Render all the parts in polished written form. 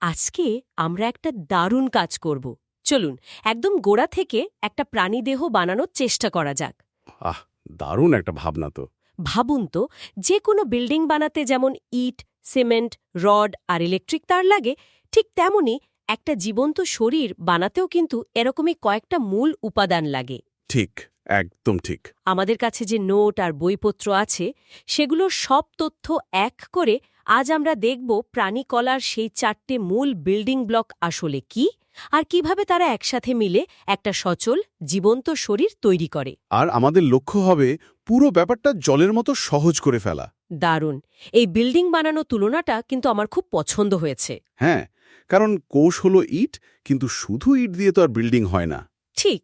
আজকে আমরা একটা দারুণ কাজ করব। চলুন একদম গোড়া থেকে একটা প্রাণীদেহ বানানোর চেষ্টা করা যাক। আহ দারুণ একটা ভাবনা তো। ভাবুন তো, যে কোনো বিল্ডিং বানাতে যেমন ইট, সিমেন্ট, রড আর ইলেকট্রিক তার লাগে, ঠিক তেমনি একটা জীবন্ত শরীর বানাতেও কিন্তু এরকমই কয়েকটা মূল উপাদান লাগে। ঠিক, একদম ঠিক। আমাদের কাছে যে নোট আর বইপত্র আছে, সেগুলোর সব তথ্য এক করে আজ আমরা দেখব প্রাণীকলার সেই 4টে মূল বিল্ডিং ব্লক আসলে কি, আর কিভাবে তারা একসাথে মিলে একটা সচল, জীবন্ত শরীর তৈরি করে। আর আমাদের লক্ষ্য হবে পুরো ব্যাপারটা জলের মতো সহজ করে ফেলা। দারুণ! এই বিল্ডিং বানানো তুলনাটা কিন্তু আমার খুব পছন্দ হয়েছে। হ্যাঁ, কারণ কোষ হলো ইট, কিন্তু শুধু ইট দিয়ে তো আর বিল্ডিং হয় না। ঠিক।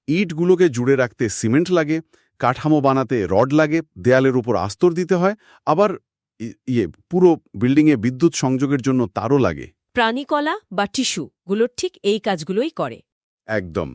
ইটগুলোকে জুড়ে রাখতে সিমেন্ট লাগে, কাঠামো বানাতে রড লাগে, দেয়ালের উপর আস্তর দিতে হয়, আবার পুরো বিল্ডিংয়ে বিদ্যুৎ সংযোগের জন্য তারও লাগে। প্রাণীকলা বা টিস্যু গুলোর ঠিক এই কাজগুলোই করে। একদম।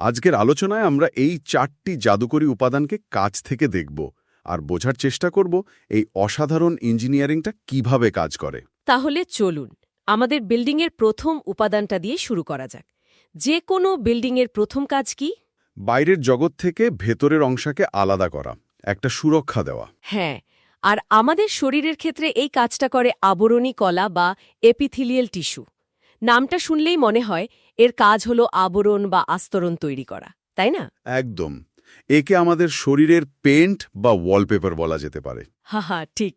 আজকের আলোচনায় আমরা এই 4টি জাদুকরী উপাদানকে কাছ থেকে দেখব আর বোঝার চেষ্টা করব এই অসাধারণ ইঞ্জিনিয়ারিংটা কিভাবে কাজ করে। তাহলে চলুন আমাদের বিল্ডিংয়ের প্রথম উপাদানটা দিয়ে শুরু করা যাক। যে কোনো বিল্ডিংয়ের প্রথম কাজ কি? বাইরের জগৎ থেকে ভেতরের অংশকে আলাদা করা, একটা সুরক্ষা দেওয়া। হ্যাঁ, আর আমাদের শরীরের ক্ষেত্রে এই কাজটা করে আবরণী কলা বা এপিথিলিয়াল টিস্যু। নামটা শুনলেই মনে হয় এর কাজ হলো আবরণ বা আস্তরণ তৈরি করা, তাই না? একদম। একে আমাদের শরীরের পেইন্ট বা ওয়ালপেপার বলা যেতে পারে। হা, ঠিক।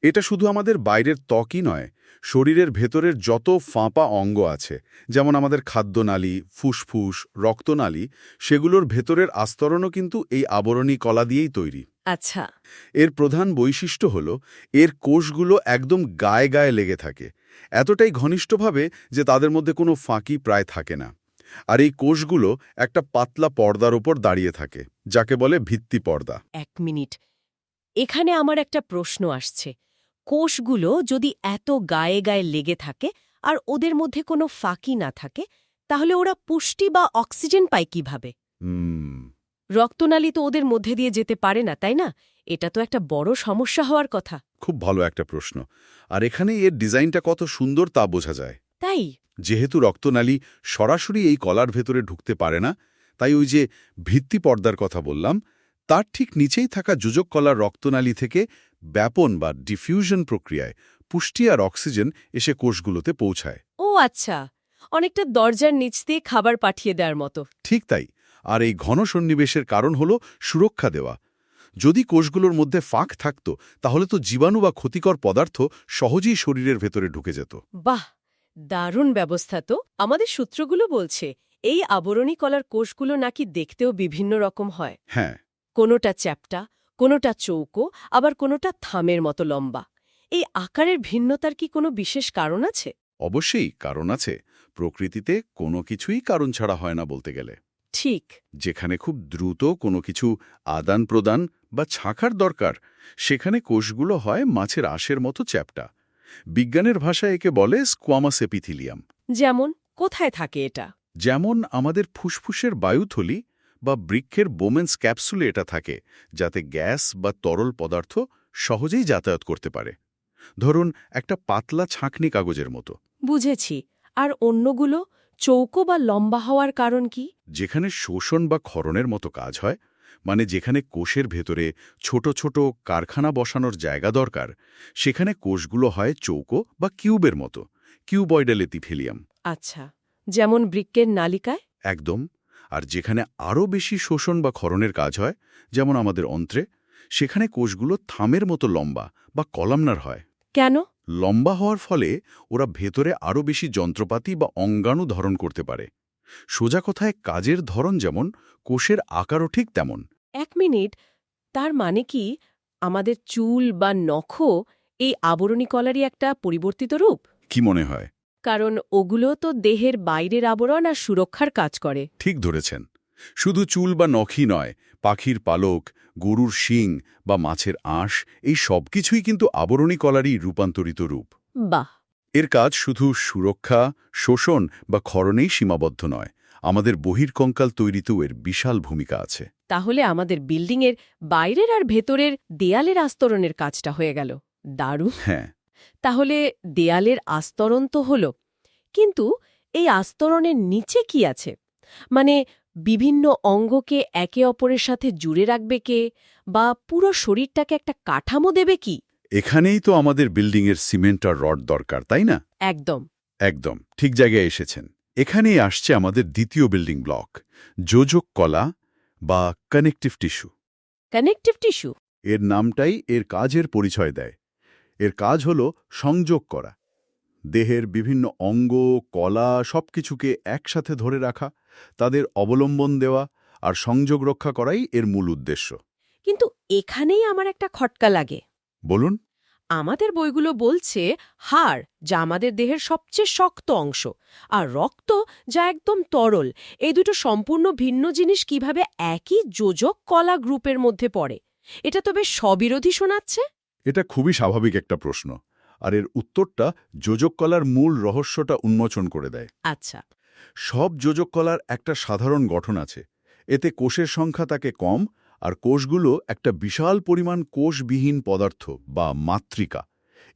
এটা শুধু আমাদের বাইরের ত্বকই নয়, শরীরের ভেতরের যত ফাঁপা অঙ্গ আছে, যেমন আমাদের খাদ্যনালী, ফুসফুস, রক্তনালী, সেগুলোর ভেতরের আস্তরণও কিন্তু এই আবরণী কলা দিয়েই তৈরি। আচ্ছা। এর প্রধান বৈশিষ্ট্য হল এর কোষগুলো একদম গায়ে গায়ে লেগে থাকে, এতটাই ঘনিষ্ঠভাবে যে তাদের মধ্যে কোনো ফাঁকি প্রায় থাকে না। আর এই কোষগুলো একটা পাতলা পর্দার ওপর দাঁড়িয়ে থাকে, যাকে বলে ভিত্তি পর্দা। এক মিনিট, এখানে আমার একটা প্রশ্ন আসছে। কোষগুলো যদি এত গায়ে গায়ে লেগে থাকে আর ওদের মধ্যে কোনো ফাঁকি না থাকে, তাহলে ওরা পুষ্টি বা অক্সিজেন পায় কিভাবে? হুম রক্তনালী তো ওদের মধ্যে দিয়ে যেতে পারে না, তাই না? এটা তো একটা বড় সমস্যা হওয়ার কথা। খুব ভালো একটা প্রশ্ন। আর এখানে এর ডিজাইনটা কত সুন্দর তা বোঝা যায়। তাই? যেহেতু রক্তনালী সরাসরি এই কলার ভেতরে ঢুকতে পারে না, তাই ওই যে ভিত্তি পর্দার কথা বললাম, তার ঠিক নিচেই থাকা যোজক কলার রক্তনালী থেকে ব্যাপন বা ডিফিউশন প্রক্রিয়ায় পুষ্টি আর অক্সিজেন এসে কোষগুলোতে পৌঁছায়। ও আচ্ছা, অনেকটা দরজার নিচ দিয়ে খাবার পাঠিয়ে দেওয়ার মতো। ঠিক তাই। আর এই ঘন সন্নিবেশের কারণ হল সুরক্ষা দেওয়া। যদি কোষগুলোর মধ্যে ফাঁক থাকত, তাহলে তো জীবাণু বা ক্ষতিকর পদার্থ সহজেই শরীরের ভেতরে ঢুকে যেত। বাহ, দারুণ ব্যবস্থা তো! আমাদের সূত্রগুলো বলছে এই আবরণী কলার কোষগুলো নাকি দেখতেও বিভিন্ন রকম হয়। হ্যাঁ, কোনোটা চ্যাপ্টা, কোনোটা চৌকো, আবার কোনোটা থামের মতো লম্বা। এই আকারের ভিন্নতার কি কোনো বিশেষ কারণ আছে? অবশ্যই কারণ আছে। প্রকৃতিতে কোনো কিছুই কারণ ছাড়া হয় না বলতে গেলে। ঠিক। যেখানে খুব দ্রুত কোনো কিছু আদান প্রদান বা ছাঁকার দরকার, সেখানে কোষগুলো হয় মাছের আঁশের মতো চ্যাপ্টা। বিজ্ঞানের ভাষায় একে বলে স্কোয়ামাস এপিথিলিয়াম। যেমন কোথায় থাকে এটা? যেমন আমাদের ফুসফুসের বায়ুথলি বা বৃক্ষের বোমেন্স ক্যাপসুলে এটা থাকে, যাতে গ্যাস বা তরল পদার্থ সহজেই যাতায়াত করতে পারে। ধরুন একটা পাতলা ছাঁকনি কাগজের মতো। বুঝেছি। আর অন্যগুলো চৌকো বা লম্বা হওয়ার কারণ কি? যেখানে শোষণ বা ক্ষরণের মতো কাজ হয়, মানে যেখানে কোষের ভেতরে ছোট ছোট কারখানা বসানোর জায়গা দরকার, সেখানে কোষগুলো হয় চৌকো বা কিউবের মতো, কিউবয়েডাল এপিথেলিয়াম। আচ্ছা, যেমন বৃক্কের নালিকায়? একদম। আর যেখানে আরও বেশি শোষণ বা ক্ষরণের কাজ হয়, যেমন আমাদের অন্ত্রে, সেখানে কোষগুলো থামের মতো লম্বা বা কলামনার হয়। কেন? লম্বা হওয়ার ফলে ওরা ভেতরে আরও বেশি যন্ত্রপাতি বা অঙ্গাণু ধারণ করতে পারে। সোজা কথায় কাজের ধরন যেমন, কোষের আকারও ঠিক তেমন। এক মিনিট, তার মানে কি আমাদের চুল বা নখও এই আবরণী কলারই একটা পরিবর্তিত রূপ? কি মনে হয়? কারণ ওগুলো তো দেহের বাইরের আবরণ আর সুরক্ষার কাজ করে। ঠিক ধরেছেন। শুধু চুল বা নখই নয়, পাখির পালক, গরুর শিং বা মাছের আঁশ, এই সব কিছুই কিন্তু আবরণী কলারই রূপান্তরিত রূপ। বাহ! এর কাজ শুধু সুরক্ষা, শোষণ বা ক্ষরণেই সীমাবদ্ধ নয়, আমাদের বহির্কঙ্কাল তৈরিতেও এর বিশাল ভূমিকা আছে। তাহলে আমাদের বিল্ডিংয়ের বাইরের আর ভেতরের দেয়ালের আস্তরণের কাজটা হয়ে গেল। দারুণ! হ্যাঁ। তাহলে দেয়ালের আস্তরণ তো হল, কিন্তু এই আস্তরণের নিচে কি আছে? মানে বিভিন্ন অঙ্গকে একে অপরের সাথে জুড়ে রাখবে কে, বা পুরো শরীরটাকে একটা কাঠামো দেবে কি? এখানেই তো আমাদের বিল্ডিংয়ের সিমেন্ট আর রড দরকার, তাই না? একদম। একদম ঠিক জায়গায় এসেছেন। এখানেই আসছে আমাদের দ্বিতীয় বিল্ডিং ব্লক, যোজক কলা বা কানেকটিভ টিস্যু। Connective tissue? এর নামটাই এর কাজের পরিচয় দেয়। এর কাজ হল সংযোগ করা, দেহের বিভিন্ন অঙ্গ, কলা সবকিছুকে একসাথে ধরে রাখা, তাদের অবলম্বন দেওয়া আর সংযোগ রক্ষা করাই এর মূল উদ্দেশ্য। কিন্তু এখানেই আমার একটা খটকা লাগে। বলুন। আমাদের বইগুলো বলছে হাড়, যা আমাদের দেহের সবচেয়ে শক্ত অংশ, আর রক্ত, যা একদম তরল, এই দুটো সম্পূর্ণ ভিন্ন জিনিস কিভাবে একই যোজক কলা গ্রুপের মধ্যে পড়ে? এটা তো বেশ স্ববিরোধী শোনাচ্ছে। এটা খুবই স্বাভাবিক একটা প্রশ্ন, আর এর উত্তরটা যোজক কলার মূল রহস্যটা উন্মোচন করে দেয়। আচ্ছা। সব যোজক কলার একটা সাধারণ গঠন আছে। এতে কোষের সংখ্যা থাকে কম, আর কোষগুলো একটা বিশাল পরিমাণ কোষবিহীন পদার্থ বা মাতৃকা,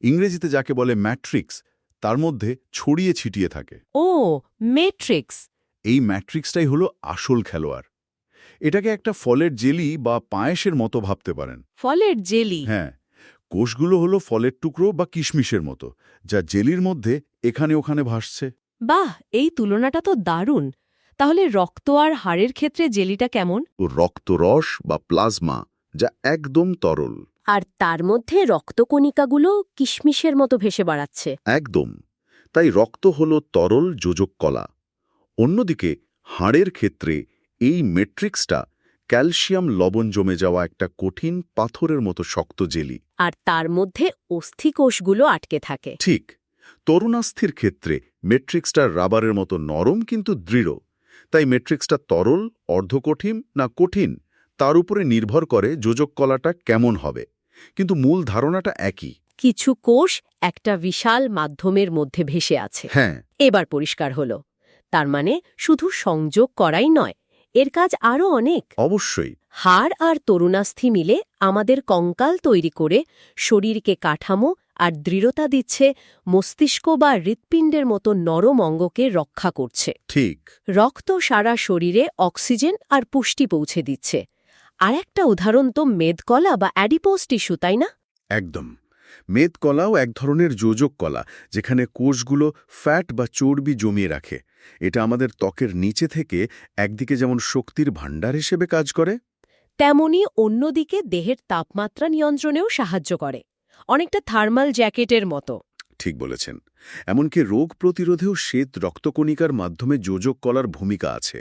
ইংরেজিতে যাকে বলে ম্যাট্রিক্স, তার মধ্যে ছড়িয়ে ছিটিয়ে থাকে। ও, ম্যাট্রিক্স। এই ম্যাট্রিক্সটাই হলো আসল খেলোয়াড়। এটাকে একটা ফলের জেলি বা পায়েসের মতো ভাবতে পারেন। ফলের জেলি? হ্যাঁ, কোষগুলো হলো ফলের টুকরো বা কিশমিশের মতো, যা জেলির মধ্যে এখানে ওখানে ভাসছে। বাহ, এই তুলনাটা তো দারুণ। তাহলে রক্ত আর হাড়ের ক্ষেত্রে জেলিটা কেমন? রক্তরস বা প্লাজমা, যা একদম তরল। আর তার মধ্যে রক্তকণিকাগুলো কিশমিশের মতো ভেসে বেড়াচ্ছে। একদম। তাই রক্ত হল তরল যোজক কলা। অন্যদিকে হাড়ের ক্ষেত্রে এই ম্যাট্রিক্সটা ক্যালসিয়াম লবণ জমে যাওয়া একটা কঠিন পাথরের মতো শক্ত জেলি। আর তার মধ্যে অস্থিকোষগুলো আটকে থাকে। ঠিক। তরুণাস্থির ক্ষেত্রে ম্যাট্রিক্সটা রাবারের মতো নরম কিন্তু দৃঢ়। তাই ম্যাট্রিক্সটা তরল, অর্ধকঠিন না কঠিন, তার উপরে নির্ভর করে যোজক কলাটা কেমন হবে। কিন্তু মূল ধারণাটা একই। কিছু কোষ একটা বিশাল মাধ্যমের মধ্যে ভেসে আছে। হ্যাঁ। এবার পরিষ্কার হলো। তার মানে শুধু সংযোগ করাই নয়, এর কাজ আরও অনেক। অবশ্যই। হাড় আর তরুণাস্থি মিলে আমাদের কঙ্কাল তৈরি করে শরীরকে কাঠামো আর দৃঢ়তা দিচ্ছে, মস্তিষ্ক বা হৃৎপিণ্ডের মতো নরম অঙ্গকে রক্ষা করছে। ঠিক। রক্ত সারা শরীরে অক্সিজেন আর পুষ্টি পৌঁছে দিচ্ছে। আর একটা উদাহরণ তো মেদকলা বা অ্যাডিপোজ টিস্যু, তাই না? একদম। মেদকলাও এক ধরনের যোজক কলা, যেখানে কোষগুলো ফ্যাট বা চর্বি জমিয়ে রাখে। এটা আমাদের ত্বকের নিচে থেকে একদিকে যেমন শক্তির ভাণ্ডার হিসেবে কাজ করে, তেমনি অন্যদিকে দেহের তাপমাত্রা নিয়ন্ত্রণেও সাহায্য করে, অনেকটা থার্মাল জ্যাকেটের মতো। ঠিক বলেছেন। এমনকি রোগ প্রতিরোধেও শ্বেত রক্তকণিকার মাধ্যমে যোজক কলার ভূমিকা আছে।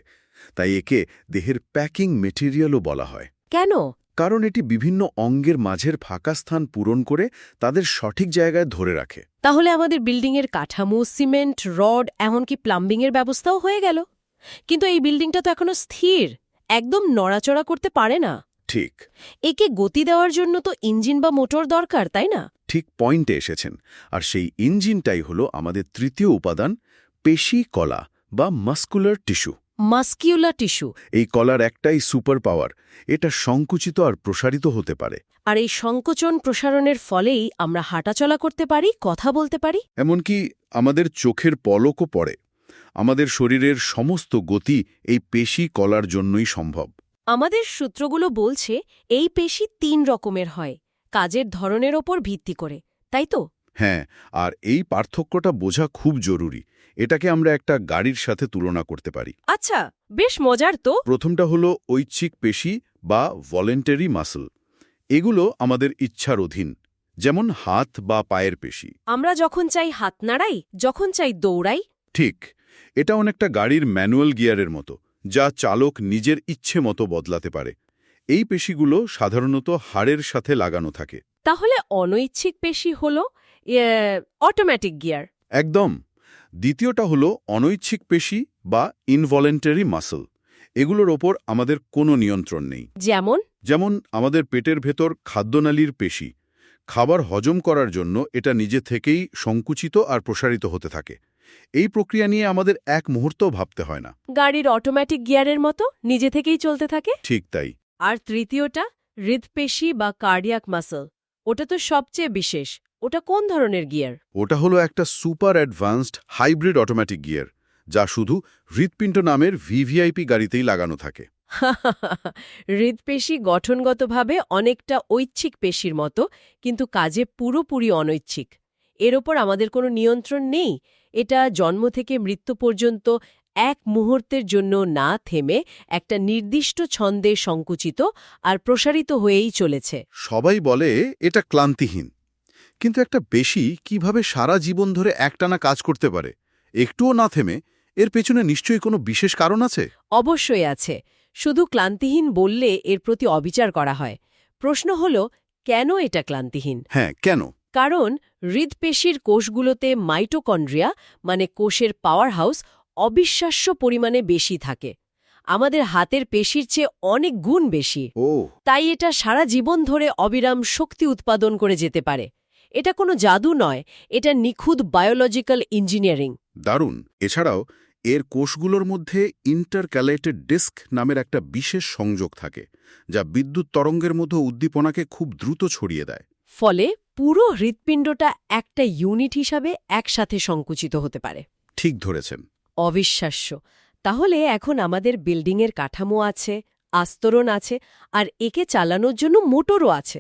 তাই একে দেহের প্যাকিং মেটেরিয়ালও বলা হয়। কেন? কারণ এটি বিভিন্ন অঙ্গের মাঝের ফাঁকা স্থান পূরণ করে তাদের সঠিক জায়গায় ধরে রাখে। তাহলে আমাদের বিল্ডিংয়ের কাঠামো, সিমেন্ট, রড, এমনকি প্লাম্বিংয়ের ব্যবস্থাও হয়ে গেল। কিন্তু এই বিল্ডিংটা তো এখনো স্থির, একদম নড়াচড়া করতে পারে না। ঠিক। একে গতি দেওয়ার জন্য তো ইঞ্জিন বা মোটর দরকার, তাই না? ঠিক পয়েন্টে এসেছেন। আর সেই ইঞ্জিনটাই হলো আমাদের তৃতীয় উপাদান, পেশি কলা বা মাস্কুলার টিস্যু। Muscular tissue. এই কলার একটাই সুপার পাওয়ার, এটা সংকুচিত আর প্রসারিত হতে পারে। আর এই সংকোচন প্রসারণের ফলেই আমরা হাঁটাচলা করতে পারি, কথা বলতে পারি। এমনকি আমাদের চোখের পলকও পড়ে। আমাদের শরীরের সমস্ত গতি এই পেশি কলার জন্যই সম্ভব। আমাদের সূত্রগুলো বলছে এই পেশি 3 রকমের হয়, কাজের ধরনের ওপর ভিত্তি করে, তাই তো? হ্যাঁ, আর এই পার্থক্যটা বোঝা খুব জরুরি। এটাকে আমরা একটা গাড়ির সাথে তুলনা করতে পারি। আচ্ছা, বেশ মজার তো। প্রথমটা হলো ঐচ্ছিক পেশি বা ভলেন্টারি মাসল। এগুলো আমাদের ইচ্ছার অধীন, যেমন হাত বা পায়ের পেশি। আমরা যখন চাই হাত নাড়াই, যখন চাই দৌড়াই। ঠিক। এটা অনেকটা গাড়ির ম্যানুয়াল গিয়ারের মতো, যা চালক নিজের ইচ্ছে মতো বদলাতে পারে। এই পেশিগুলো সাধারণত হাড়ের সাথে লাগানো থাকে। তাহলে অনৈচ্ছিক পেশি হল অটোমেটিক গিয়ার। একদম। দ্বিতীয়টা হলো অনৈচ্ছিক পেশি বা ইনভলেন্টারি মাসল। এগুলোর ওপর আমাদের কোনো নিয়ন্ত্রণ নেই। যেমন আমাদের পেটের ভেতর খাদ্যনালীর পেশি। খাবার হজম করার জন্য এটা নিজে থেকেই সংকুচিত আর প্রসারিত হতে থাকে। এই প্রক্রিয়া নিয়ে আমাদের এক মুহূর্তও ভাবতে হয় না। গাড়ির অটোমেটিক গিয়ারের মতো নিজে থেকেই চলতে থাকে। ঠিক তাই। আর তৃতীয়টা হৃদপেশি বা কার্ডিয়াক মাসল। ওটা তো সবচেয়ে বিশেষ, ওটা কোন ধরনের গিয়ার? ওটা হলো একটা super advanced hybrid automatic gear, যা শুধু হৃৎপিণ্ড নামের ভিভিআইপি গাড়িতেই লাগানো থাকে। হৃদপেশি গঠনগতভাবে অনেকটা ঐচ্ছিক পেশির মতো, কিন্তু কাজে পুরোপুরি অনৈচ্ছিক। এর ওপর আমাদের কোনো নিয়ন্ত্রণ নেই। এটা জন্ম থেকে মৃত্যু পর্যন্ত এক মুহূর্তের জন্য না থেমে একটা নির্দিষ্ট ছন্দে সংকুচিত আর প্রসারিত হয়েই চলেছে। সবাই বলে এটা ক্লান্তিহীন, কিন্তু একটা পেশি কিভাবে সারা জীবন ধরে একটানা কাজ করতে পারে, একটুও না থেমে? এর পেছনে নিশ্চয়ই কোনো বিশেষ কারণ আছে। অবশ্যই আছে। শুধু ক্লান্তিহীন বললে এর প্রতি অবিচার করা হয়। প্রশ্ন হল, কেন এটা ক্লান্তিহীন? হ্যাঁ, কেন? কারণ হৃদপেশির কোষগুলোতে মাইটোকন্ড্রিয়া, মানে কোষের পাওয়ার হাউস, অবিশ্বাস্য পরিমাণে বেশি থাকে। আমাদের হাতের পেশির চেয়ে অনেক গুণ বেশি। ও, তাই এটা সারা জীবন ধরে অবিরাম শক্তি উৎপাদন করে যেতে পারে। এটা কোনো জাদু নয়, এটা নিখুঁত বায়োলজিক্যাল ইঞ্জিনিয়ারিং। দারুণ। এছাড়াও এর কোষগুলোর মধ্যে ইন্টারক্যালেটেড ডিস্ক নামের একটা বিশেষ সংযোগ থাকে, যা বিদ্যুৎ তরঙ্গের মতো উদ্দীপনাকে খুব দ্রুত ছড়িয়ে দেয়। ফলে পুরো হৃৎপিণ্ডটা একটা ইউনিট হিসাবে একসাথে সংকুচিত হতে পারে। ঠিক ধরেছেন। অবিশ্বাস্য। তাহলে এখন আমাদের বিল্ডিংয়ের কাঠামো আছে, আস্তরণ আছে, আর একে চালানোর জন্য মোটরও আছে।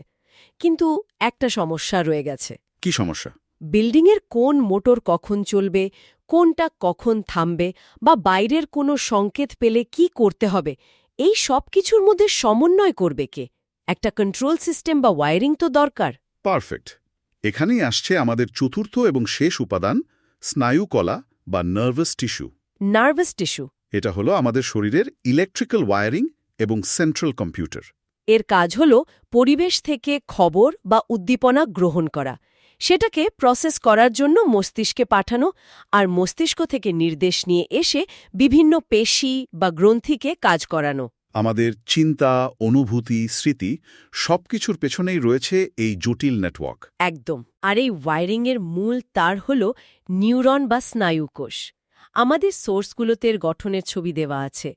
কিন্তু একটা সমস্যা রয়ে গেছে। কি সমস্যা? বিল্ডিংয়ের কোন মোটর কখন চলবে, কোনটা কখন থামবে, বা বাইরের কোনো সংকেত পেলে কি করতে হবে, এই সব কিছুর মধ্যে সমন্বয় করবে কে? একটা কন্ট্রোল সিস্টেম বা ওয়্যারিং তো দরকার। পারফেক্ট। এখানেই আসছে আমাদের চতুর্থ এবং শেষ উপাদান, স্নায়ুকলা বা নার্ভাস টিস্যু। Nervous tissue. এটা হলো আমাদের শরীরের ইলেকট্রিক্যাল ওয়্যারিং এবং সেন্ট্রাল কম্পিউটার। এর কাজ হল পরিবেশ থেকে খবর বা উদ্দীপনা গ্রহণ করা, সেটাকে প্রসেস করার জন্য মস্তিষ্কে পাঠানো, আর মস্তিষ্ক থেকে নির্দেশ নিয়ে এসে বিভিন্ন পেশি বা গ্রন্থিকে কাজ করানো। আমাদের চিন্তা, অনুভূতি, স্মৃতি সবকিছুর পেছনেই রয়েছে এই জটিল নেটওয়ার্ক। একদম। আর এই ওয়্যারিংয়ের মূল তার হল নিউরন বা স্নায়ুকোষ। আমাদের সোর্সগুলোতে এর গঠনের ছবি দেওয়া আছে।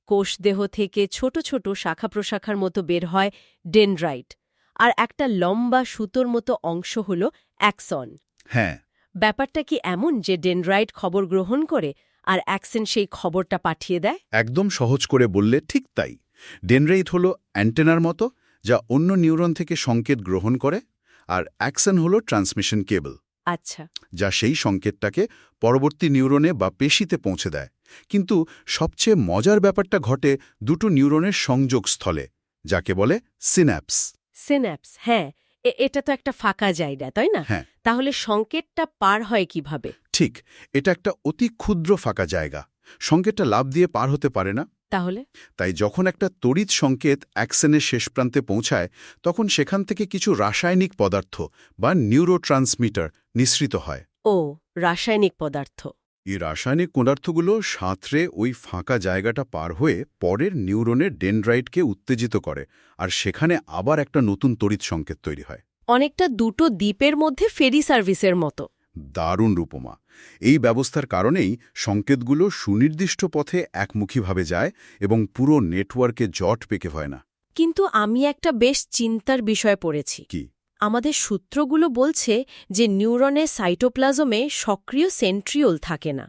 কোষদেহ থেকে ছোট ছোট শাখা প্রশাখার মতো বের হয় ডেনড্রাইট, আর একটা লম্বা সুতোর মতো অংশ হল অ্যাক্সন। হ্যাঁ। ব্যাপারটা কি এমন যে ডেনড্রাইট খবর গ্রহণ করে আর অ্যাক্সন সেই খবরটা পাঠিয়ে দেয়? একদম সহজ করে বললে ঠিক তাই। ডেনড্রাইট হলো অ্যান্টেনার মতো, যা অন্য নিউরন থেকে সংকেত গ্রহণ করে, আর অ্যাক্সন হলো ট্রান্সমিশন কেবল, আচ্ছা। যা সেই সংকেতটাকে পরবর্তী নিউরনে বা পেশিতে পৌঁছে দেয়। কিন্তু সবচেয়ে মজার ব্যাপারটা ঘটে দুটো নিউরনের সংযোগস্থলে, যাকে বলে সিন্যাপস। সিন্যাপস, হ্যাঁ। এটা তো একটা ফাঁকা জায়গা, তাই না? হ্যাঁ, তাহলে সংকেতটা পার হয় কিভাবে? ঠিক। এটা একটা অতি ক্ষুদ্র ফাঁকা জায়গা। সংকেতটা লাফ দিয়ে পার হতে পারে না। তাহলে তাই যখন একটা তড়িৎ সংকেত অ্যাক্সনের শেষ প্রান্তে পৌঁছায়, তখন সেখান থেকে কিছু রাসায়নিক পদার্থ বা নিউরোট্রান্সমিটার নিঃসৃত হয়। ও, রাসায়নিক পদার্থ। এই রাসায়নিক পদার্থগুলো সাঁতরে ওই ফাঁকা জায়গাটা পার হয়ে পরের নিউরনের ডেনড্রাইটকে উত্তেজিত করে, আর সেখানে আবার একটা নতুন তড়িৎ সংকেত তৈরি হয়। অনেকটা দুটো দ্বীপের মধ্যে ফেরি সার্ভিসের মতো। দারুণ রূপমা। এই ব্যবস্থার কারণেই সংকেতগুলো সুনির্দিষ্ট পথে একমুখীভাবে যায় এবং পুরো নেটওয়ার্কে জট পেকে হয় না। কিন্তু আমি একটা বেশ চিন্তার বিষয় পড়েছি। কি? আমাদের সূত্রগুলো বলছে যে নিউরনের সাইটোপ্লাজমে সক্রিয় সেন্ট্রিওল থাকে না,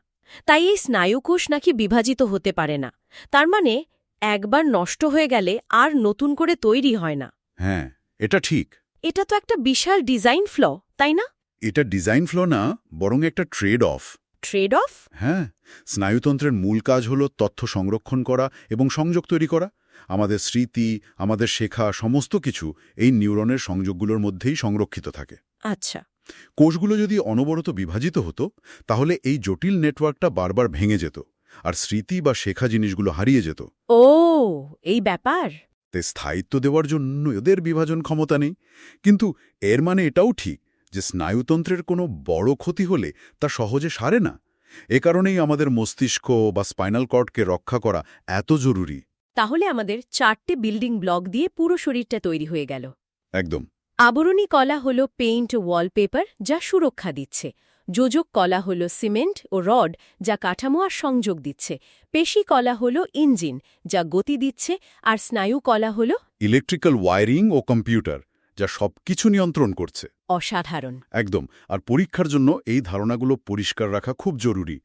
তাই এই স্নায়ুকোষ নাকি বিভাজিত হতে পারে না। তার মানে একবার নষ্ট হয়ে গেলে আর নতুন করে তৈরি হয় না। হ্যাঁ, এটা ঠিক। এটা তো একটা বিশাল ডিজাইন ফ্ল, তাই না? এটা ডিজাইন ফ্ল না, বরং একটা ট্রেড অফ। Trade of? হ্যাঁ, স্নায়ুতন্ত্রের মূল কাজ হলো তথ্য সংরক্ষণ করা এবং সংযোগ তৈরি করা। আমাদের স্মৃতি, আমাদের শেখা, সমস্ত কিছু এই নিউরনের সংযোগগুলোর মধ্যেই সংরক্ষিত থাকে। আচ্ছা। কোষগুলো যদি অনবরত বিভাজিত হতো, তাহলে এই জটিল নেটওয়ার্কটা বারবার ভেঙে যেত, আর স্মৃতি বা শেখা জিনিসগুলো হারিয়ে যেত। ও, এই ব্যাপার। তাই স্থায়িত্ব দেওয়ার জন্য এদের বিভাজন ক্ষমতা নেই। কিন্তু এর মানে এটাও ঠিক যে স্নায়ুতন্ত্রের কোনো বড় ক্ষতি হলে তা সহজে সারে না। এ কারণেই আমাদের মস্তিষ্ক বা স্পাইনাল কর্ডকে রক্ষা করা এত জরুরি। তাহলে আমাদের 4টে বিল্ডিং ব্লক দিয়ে পুরো শরীরটা তৈরি হয়ে গেল। একদম। আবরণী কলা হল পেইন্ট ও ওয়ালপেপার, যা সুরক্ষা দিচ্ছে। যোজক কলা হল সিমেন্ট ও রড, যা কাঠামো আর সংযোগ দিচ্ছে। পেশি কলা হল ইঞ্জিন, যা গতি দিচ্ছে। আর স্নায়ু কলা হল ইলেকট্রিক্যাল ওয়্যারিং ও কম্পিউটার, যা সবকিছু নিয়ন্ত্রণ করছে। অসাধারণ। একদম। আর পরীক্ষার জন্য এই ধারণাগুলো পরিষ্কার রাখা খুব জরুরি।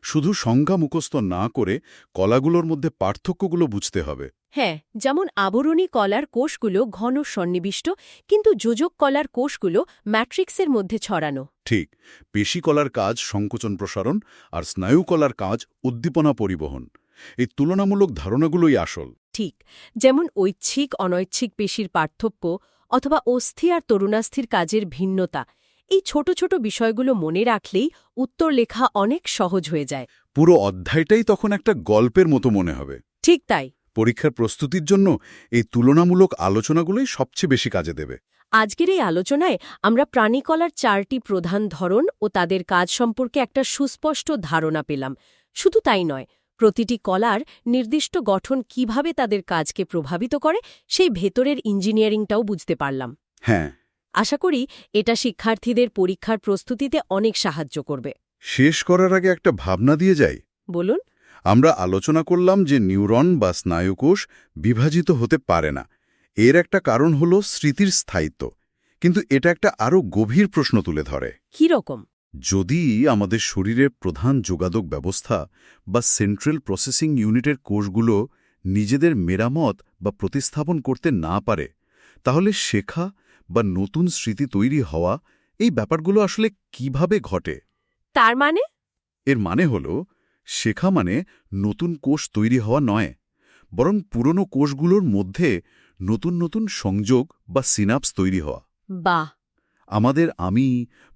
শুধু সংজ্ঞা মুখস্থ না করে কলাগুলোর মধ্যে পার্থক্যগুলো বুঝতে হবে। হ্যাঁ, যেমন আবরণী কলার কোষগুলো ঘন সন্নিবিষ্ট, কিন্তু যোজক কলার কোষগুলো ম্যাট্রিক্সের মধ্যে ছড়ানো। ঠিক। পেশি কলার কাজ সংকোচন প্রসারণ, আর স্নায়ু কলার কাজ উদ্দীপনা পরিবহন। এই তুলনামূলক ধারণাগুলোই আসল। ঠিক, যেমন ঐচ্ছিক অনৈচ্ছিক পেশির পার্থক্য অথবা অস্থি আর তরুণাস্থির কাজের ভিন্নতা। এই ছোট ছোট বিষয়গুলো মনে রাখলেই উত্তর লেখা অনেক সহজ হয়ে যায়। পুরো অধ্যায়টাই তখন একটা গল্পের মতো মনে হবে। ঠিক তাই। পরীক্ষার প্রস্তুতির জন্য এই তুলনামূলক আলোচনাগুলোই সবচেয়ে বেশি কাজে দেবে। আজকের এই আলোচনায় আমরা প্রাণীকলার 4টি প্রধান ধরন ও তাদের কাজ সম্পর্কে একটা সুস্পষ্ট ধারণা পেলাম। শুধু তাই নয়, প্রতিটি কলার নির্দিষ্ট গঠন কিভাবে তাদের কাজকে প্রভাবিত করে সেই ভেতরের ইঞ্জিনিয়ারিংটাও বুঝতে পারলাম। হ্যাঁ। আশা করি এটা শিক্ষার্থীদের পরীক্ষার প্রস্তুতিতে অনেক সাহায্য করবে। শেষ করার আগে একটা ভাবনা দিয়ে যাই। বলুন। আমরা আলোচনা করলাম যে নিউরন বা স্নায়ুকোষ বিভাজিত হতে পারে না। এর একটা কারণ হল স্মৃতির স্থায়িত্ব। কিন্তু এটা একটা আরও গভীর প্রশ্ন তুলে ধরে। কী রকম? যদি আমাদের শরীরের প্রধান যোগাযোগ ব্যবস্থা বা সেন্ট্রাল প্রসেসিং ইউনিটের কোষগুলো নিজেদের মেরামত বা প্রতিস্থাপন করতে না পারে, তাহলে শেখা বা নতুন স্মৃতি তৈরি হওয়া এই ব্যাপারগুলো আসলে কিভাবে ঘটে? তার মানে? এর মানে হল, শেখা মানে নতুন কোষ তৈরি হওয়া নয়, বরং পুরনো কোষগুলোর মধ্যে নতুন নতুন সংযোগ বা সিনাপস তৈরি হওয়া। বাহ! আমাদের আমি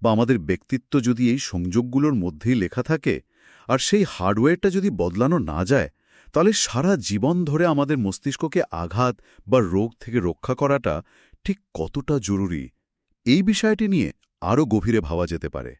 বা আমাদের ব্যক্তিত্ব যদি এই সংযোগগুলোর মধ্যেই লেখা থাকে, আর সেই হার্ডওয়্যারটা যদি বদলানো না যায়, তাহলে সারা জীবন ধরে আমাদের মস্তিষ্ককে আঘাত বা রোগ থেকে রক্ষা করাটা ঠিক কতটা জরুরি, এই বিষয়টি নিয়ে আরও গভীরে ভাবা যেতে পারে।